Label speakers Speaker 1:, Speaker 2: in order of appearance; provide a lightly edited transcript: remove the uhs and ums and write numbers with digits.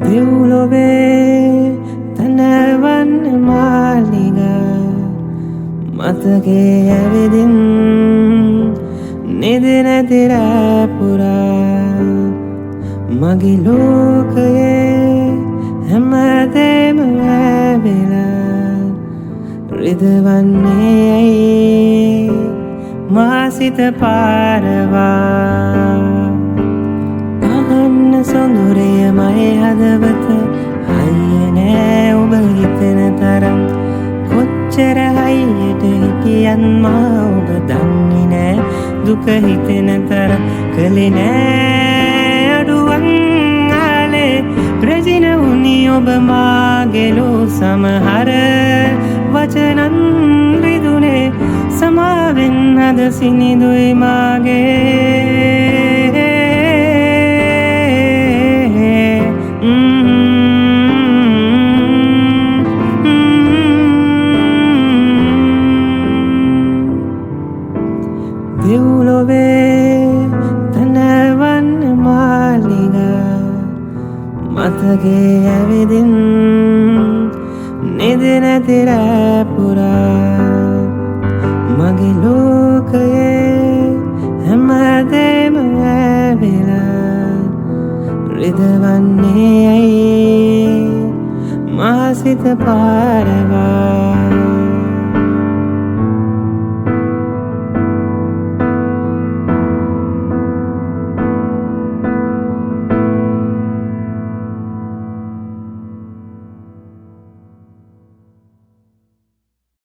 Speaker 1: දෙව්ලොවේ තනවන්න මාලිග මතකේ ඇවිදින් නිදන තිරපුරා මගේ ලෝකයේ හැමදේම ඇවිලා රිදවන්නේ ඇයි මාසිත පාරවා අහන්න සොඳුරේ මගේ හදවත හයිය නෑ ඔබ හිතන තරම් කොච්චර හයියට හිටියන් මා ඔබ දන්නේ නෑ දුක හිතෙන තරම් කලේ නෑ අඩුවන් ආලේ රැජින වුණි ඔබ මාගෙලෝ සමහර වචනන් රිදුනේ සමාවෙන් හද සිනිදුයි මාගේ දෙව්ලොවේ තනවන්න මාලිග මතකේ ඇවිදින් නිදන තිරපුරා මගේ ලෝකයේ හැමදේම ඇවිලා රිදවන්නේ ඇයි මාසිත පාරවා